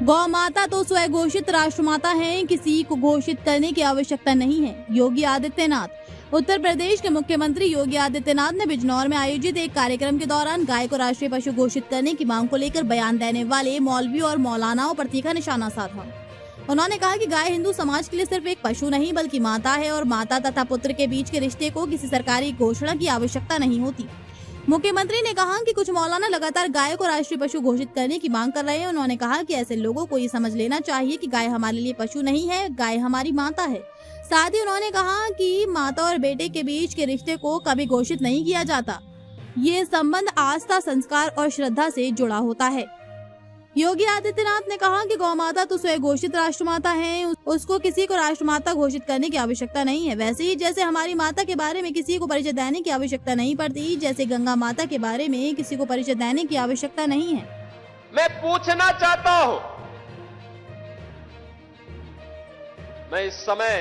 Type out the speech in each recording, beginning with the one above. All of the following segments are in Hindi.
गौ माता तो स्वघोषित राष्ट्रमाता है, किसी को घोषित करने की आवश्यकता नहीं है। योगी आदित्यनाथ। उत्तर प्रदेश के मुख्यमंत्री योगी आदित्यनाथ ने बिजनौर में आयोजित एक कार्यक्रम के दौरान गाय को राष्ट्रीय पशु घोषित करने की मांग को लेकर बयान देने वाले मौलवियों और मौलानाओं पर तीखा निशाना साधा। उन्होंने कहा कि गाय हिंदू समाज के लिए सिर्फ एक पशु नहीं बल्कि माता है और माता तथा पुत्र के बीच के रिश्ते को किसी सरकारी घोषणा की आवश्यकता नहीं होती। मुख्यमंत्री ने कहा कि कुछ मौलाना लगातार गाय को राष्ट्रीय पशु घोषित करने की मांग कर रहे हैं। उन्होंने कहा कि ऐसे लोगों को ये समझ लेना चाहिए कि गाय हमारे लिए पशु नहीं है, गाय हमारी माता है। साथ ही उन्होंने कहा कि माता और बेटे के बीच के रिश्ते को कभी घोषित नहीं किया जाता। ये संबंध आस्था, संस्कार और श्रद्धा से जुड़ा होता है। योगी आदित्यनाथ ने कहा कि गौ माता तो स्वघोषित राष्ट्रमाता है, उसको किसी को राष्ट्रमाता घोषित करने की आवश्यकता नहीं है। वैसे ही जैसे हमारी माता के बारे में किसी को परिचय देने की आवश्यकता नहीं पड़ती, जैसे गंगा माता के बारे में किसी को परिचय देने की आवश्यकता नहीं है। मैं पूछना चाहता हूं, मैं इस समय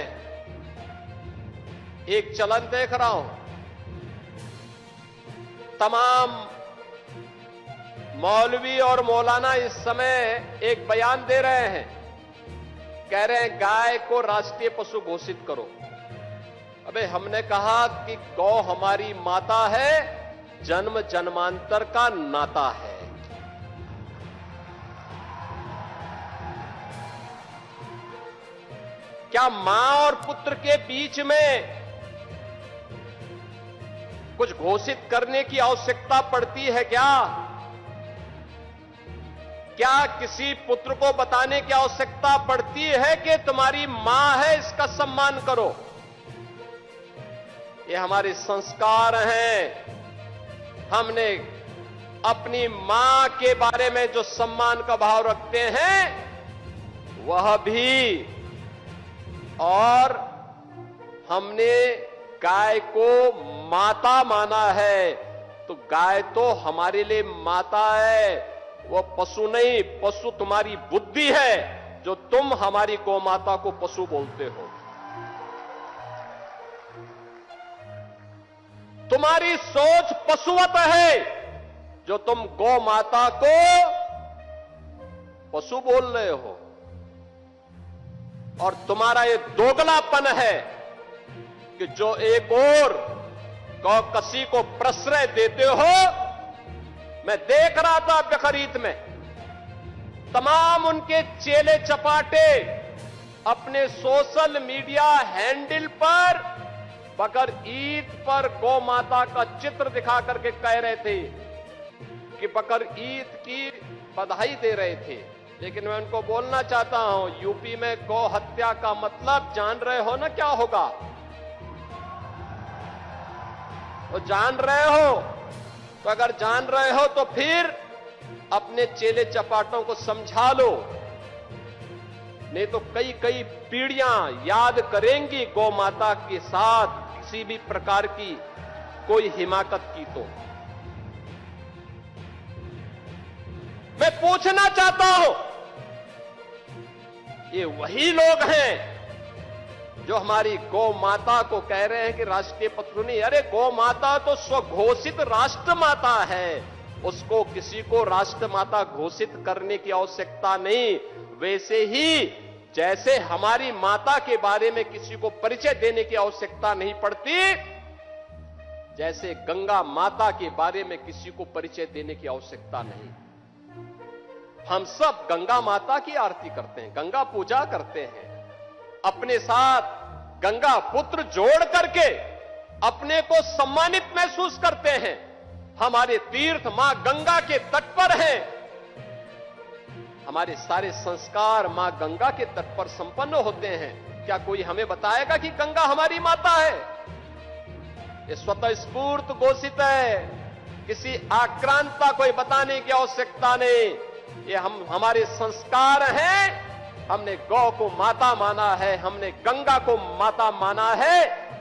एक चलन देख रहा हूं, तमाम मौलवी और मौलाना इस समय एक बयान दे रहे हैं, कह रहे हैं गाय को राष्ट्रीय पशु घोषित करो। अबे हमने कहा कि गौ हमारी माता है, जन्म जन्मांतर का नाता है। क्या मां और पुत्र के बीच में कुछ घोषित करने की आवश्यकता पड़ती है क्या किसी पुत्र को बताने की आवश्यकता पड़ती है कि तुम्हारी मां है, इसका सम्मान करो? ये हमारे संस्कार हैं। हमने अपनी मां के बारे में जो सम्मान का भाव रखते हैं वह भी, और हमने गाय को माता माना है, तो गाय तो हमारे लिए माता है, वो पशु नहीं। पशु तुम्हारी बुद्धि है जो तुम हमारी गौ माता को पशु बोलते हो। तुम्हारी सोच पशुवत है जो तुम गौ माता को पशु बोल रहे हो, और तुम्हारा ये दोगलापन है कि जो एक और गौकसी को प्रश्रय देते हो। मैं देख रहा था बकरीद में तमाम उनके चेले चपाटे अपने सोशल मीडिया हैंडल पर बकर ईद पर गौ माता का चित्र दिखा करके कह रहे थे कि बकर ईद की बधाई दे रहे थे। लेकिन मैं उनको बोलना चाहता हूं, यूपी में गौ हत्या का मतलब जान रहे हो ना क्या होगा? वो जान रहे हो? तो अगर जान रहे हो तो फिर अपने चेले चपाटों को समझा लो, नहीं तो कई कई पीढ़ियां याद करेंगी गौ माता के साथ किसी भी प्रकार की कोई हिमाकत की। तो मैं पूछना चाहता हूं, ये वही लोग हैं जो हमारी गौ माता को कह रहे हैं कि राष्ट्रीय पशु नहीं। अरे गौ माता तो स्वघोषित राष्ट्र माता है, उसको किसी को राष्ट्र माता घोषित करने की आवश्यकता नहीं। वैसे ही जैसे हमारी माता के बारे में किसी को परिचय देने की आवश्यकता नहीं पड़ती, जैसे गंगा माता के बारे में किसी को परिचय देने की आवश्यकता नहीं। हम सब गंगा माता की आरती करते हैं, गंगा पूजा करते हैं, अपने साथ गंगा पुत्र जोड़ करके अपने को सम्मानित महसूस करते हैं। हमारे तीर्थ मां गंगा के तट पर हैं। हमारे सारे संस्कार मां गंगा के तट पर संपन्न होते हैं। क्या कोई हमें बताएगा कि गंगा हमारी माता है? ये स्वतः स्फूर्त घोषित है, किसी आक्रांता कोई बताने की आवश्यकता नहीं। ये हमारे संस्कार हैं। हमने गौ को माता माना है, हमने गंगा को माता माना है,